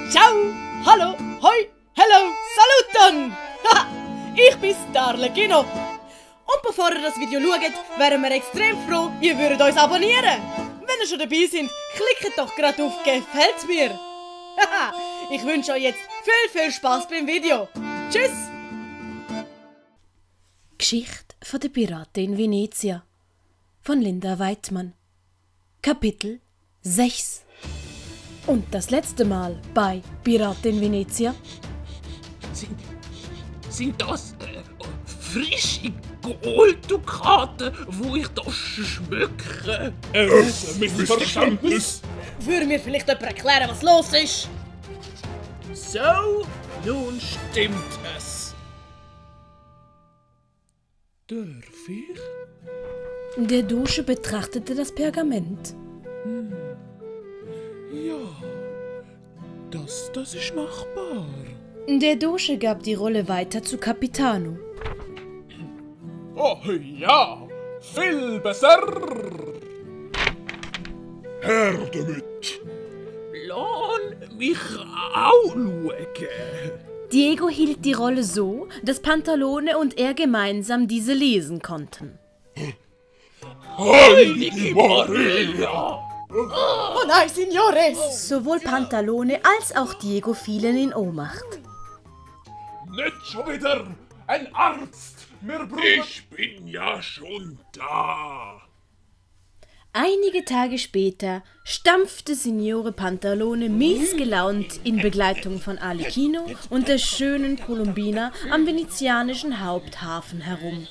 Ciao, hallo, hoi, hello, saluton! Haha, ich bin's, der Arlecchino. Und bevor ihr das Video schaut, wären wir extrem froh, ihr würdet uns abonnieren. Wenn ihr schon dabei seid, klickt doch gerade auf «Gefällt mir». Haha, ich wünsche euch jetzt viel Spaß beim Video. Tschüss! Geschichte von der Piratin in Venezia von Linda Weidmann. Kapitel 6. Und das letzte Mal bei Piratin Venezia. Sind das frische Golddukaten, wo ich da schmücke? Missverständnis. Würde mir vielleicht jemand erklären, was los ist? So, nun stimmt es. Darf ich? Der Dusche betrachtete das Pergament. Ja, das ist machbar. Der Dusche gab die Rolle weiter zu Capitano. Oh ja, viel besser. Her damit. Lass mich auch schauen. Diego hielt die Rolle so, dass Pantalone und er gemeinsam diese lesen konnten. Heilige Maria. Oh nein, Signores! Sowohl Pantalone als auch Diego fielen in Ohnmacht. Nicht schon wieder ein Arzt. Ich bin ja schon da. Einige Tage später stampfte Signore Pantalone miesgelaunt in Begleitung von Arlecchino und der schönen Colombina am venezianischen Haupthafen herum.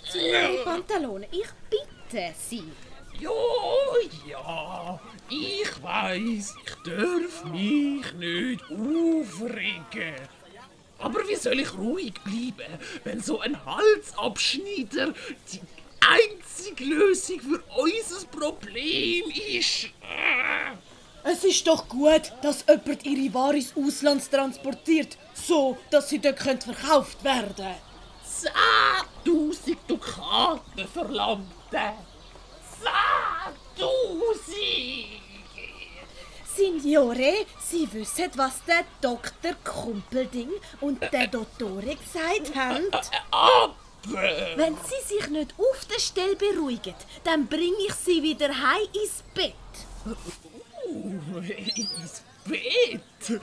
Pantalone, ich bitte Sie. Ja, ich weiß, ich darf mich nicht aufregen. Aber wie soll ich ruhig bleiben, wenn so ein Halsabschneider die einzige Lösung für unser Problem ist? Es ist doch gut, dass jemand ihre Ware ins Ausland transportiert, so dass sie dort verkauft werden können. 10.000 Dukaten verlangte. 10.000! Signore, Sie wissen, was der Dr. Kumpelding und der Dottore gesagt haben? Aber Wenn Sie sich nicht auf der Stelle beruhigen, dann bringe ich Sie wieder heim ins Bett. ins Bett?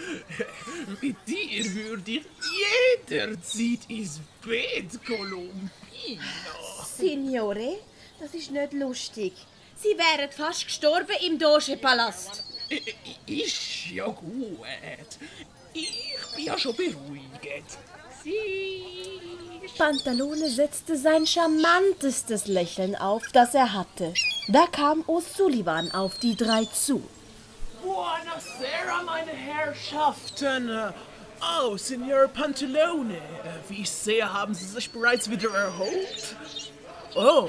Mit dir würde ich jederzeit ins Bett, Colombina. Signore, das ist nicht lustig. Sie wären fast gestorben im Doge-Palast. Ist ja gut. Ich bin ja schon beruhigt. Sie... Pantalone setzte sein charmantestes Lächeln auf, das er hatte. Da kam O'Sullivan auf die drei zu. Buonasera, meine Herrschaften. Oh, Signor Pantalone. Wie ich sehe, haben Sie sich bereits wieder erholt? Oh,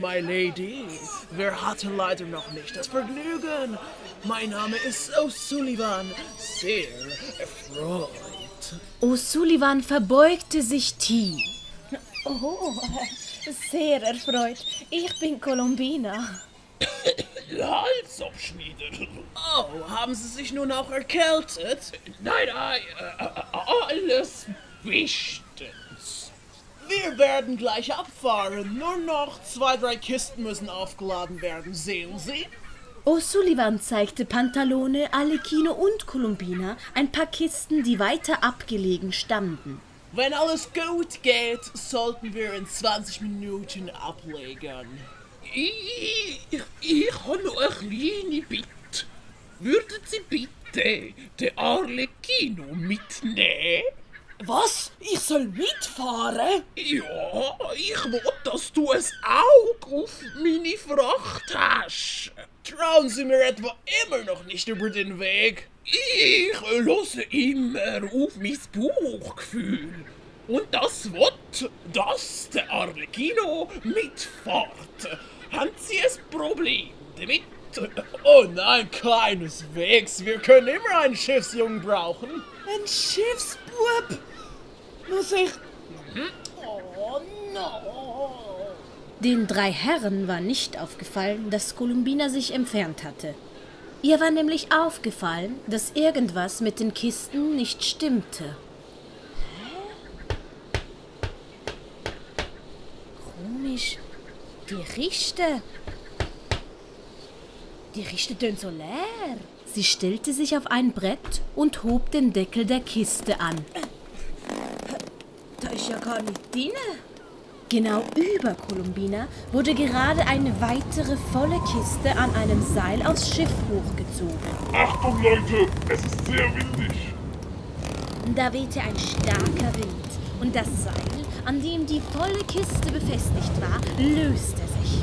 my lady. Wer hatte leider noch nicht das Vergnügen? Mein Name ist O'Sullivan. Sehr erfreut. O'Sullivan verbeugte sich tief. Oh, sehr erfreut. Ich bin Colombina. Halsabschneider. Oh, haben Sie sich nun auch erkältet? Nein, alles bestens. Wir werden gleich abfahren. Nur noch 2, 3 Kisten müssen aufgeladen werden. Sehen Sie? O'Sullivan zeigte Pantalone, Arlecchino und Colombina ein paar Kisten, die weiter abgelegen standen. Wenn alles gut geht, sollten wir in 20 Minuten ablegen. Ich habe noch eine kleine Bitte. Würden Sie bitte den Arlecchino mitnehmen? Was? Ich soll mitfahren? Ja, ich will, dass du ein Auge auf meine Fracht hast. Trauen Sie mir etwa immer noch nicht über den Weg? Ich höre immer auf mein Bauchgefühl. Und das will, dass der Arlecchino mitfährt. Haben Sie ein Problem damit? Oh nein, keineswegs. Wir können immer einen Schiffsjungen brauchen. Ein Schiffsbub? Muss ich... Oh no! Den drei Herren war nicht aufgefallen, dass Colombina sich entfernt hatte. Ihr war nämlich aufgefallen, dass irgendwas mit den Kisten nicht stimmte. Komisch. Die Kiste tönt so leer. Sie stellte sich auf ein Brett und hob den Deckel der Kiste an. Da ist ja gar nicht drin. Genau über Columbina wurde gerade eine weitere volle Kiste an einem Seil aufs Schiff hochgezogen. Achtung Leute, es ist sehr windig. Da wehte ein starker Wind und das Seil, an dem die volle Kiste befestigt war, löste sich.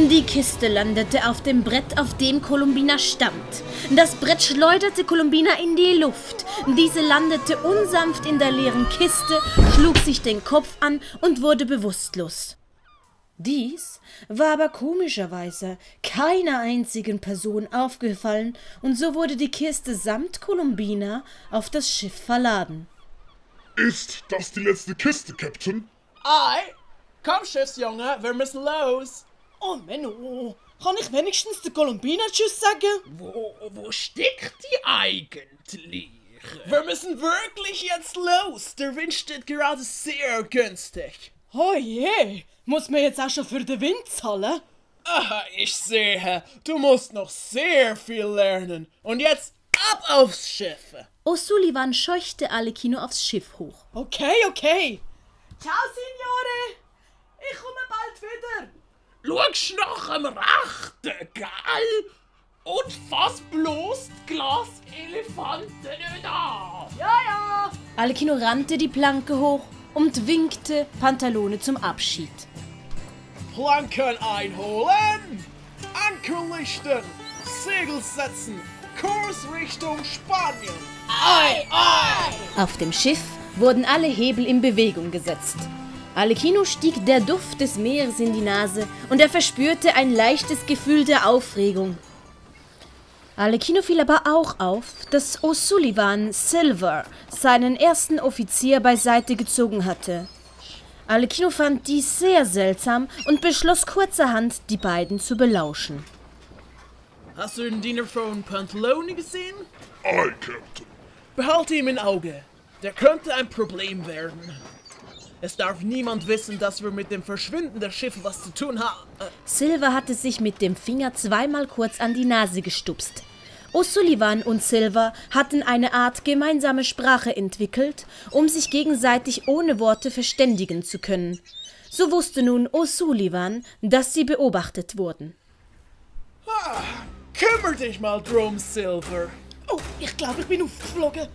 Die Kiste landete auf dem Brett, auf dem Columbina stand. Das Brett schleuderte Columbina in die Luft. Diese landete unsanft in der leeren Kiste, schlug sich den Kopf an und wurde bewusstlos. Dies war aber komischerweise keiner einzigen Person aufgefallen und so wurde die Kiste samt Columbina auf das Schiff verladen. Ist das die letzte Kiste, Captain? Ei, komm, Schiffsjunge, wir müssen los. Oh Menno, kann ich wenigstens den Columbina Tschüss sagen? Wo steckt die eigentlich? Wir müssen wirklich jetzt los. Der Wind steht gerade sehr günstig. Oh je, muss man jetzt auch schon für den Wind zahlen? Aha, ich sehe, du musst noch sehr viel lernen. Und jetzt ab aufs Schiff. O'Sullivan scheuchte Alekino aufs Schiff hoch. Okay. Ciao, Signore. Ich komme bald wieder. Schaust nach dem Rechten, gell? Und fass bloß die Glaselefanten nicht an. Ja. Alekino rannte die Planke hoch und winkte Pantalone zum Abschied. Planken einholen, Anker lichten, Segel setzen, Kurs Richtung Spanien. Ei. Auf dem Schiff wurden alle Hebel in Bewegung gesetzt. Alekino stieg der Duft des Meeres in die Nase und er verspürte ein leichtes Gefühl der Aufregung. Alekino fiel aber auch auf, dass O'Sullivan Silver seinen ersten Offizier beiseite gezogen hatte. Alekino fand dies sehr seltsam und beschloss kurzerhand, die beiden zu belauschen. Hast du den Diener von Pantalone gesehen? Ei, Captain. Behalte ihn im Auge. Der könnte ein Problem werden. Es darf niemand wissen, dass wir mit dem Verschwinden der Schiffe was zu tun haben. Silver hatte sich mit dem Finger zweimal kurz an die Nase gestupst. O'Sullivan und Silver hatten eine Art gemeinsame Sprache entwickelt, um sich gegenseitig ohne Worte verständigen zu können. So wusste nun O'Sullivan, dass sie beobachtet wurden. Kümmer dich mal drum, Silver. Oh, ich glaube, ich bin aufgeflogen.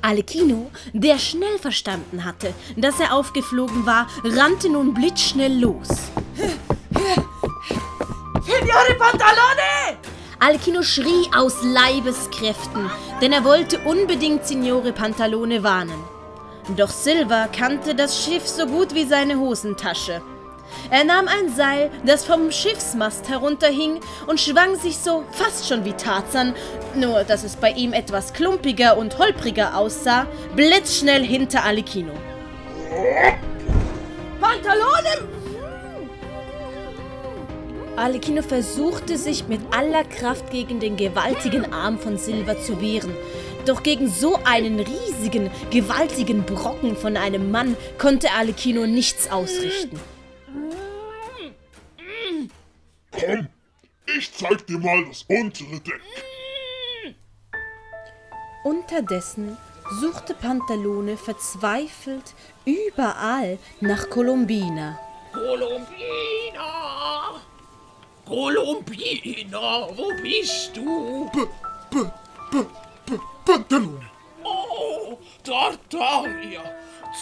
Alekino, der schnell verstanden hatte, dass er aufgeflogen war, rannte nun blitzschnell los. Signore Pantalone! Alekino schrie aus Leibeskräften, denn er wollte unbedingt Signore Pantalone warnen. Doch Silver kannte das Schiff so gut wie seine Hosentasche. Er nahm ein Seil, das vom Schiffsmast herunterhing, und schwang sich so fast schon wie Tarzan, nur dass es bei ihm etwas klumpiger und holpriger aussah, blitzschnell hinter Alekino. Pantalone! Alekino versuchte sich mit aller Kraft gegen den gewaltigen Arm von Silver zu wehren. Doch gegen so einen riesigen, gewaltigen Brocken von einem Mann konnte Alekino nichts ausrichten. Komm, ich zeig dir mal das untere Deck. Unterdessen suchte Pantalone verzweifelt überall nach Columbina. Columbina, wo bist du? Pantalone. Oh, Tartaria,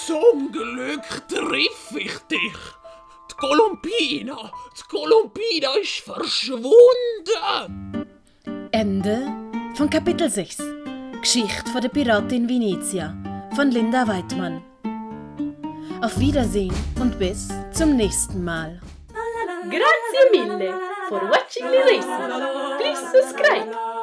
zum Glück triff ich dich. Die Columbina ist verschwunden. Ende von Kapitel 6. Geschichte von der Piratin Venezia von Linda Weidmann. Auf Wiedersehen und bis zum nächsten Mal. Grazie mille for watching the lesson. Please subscribe.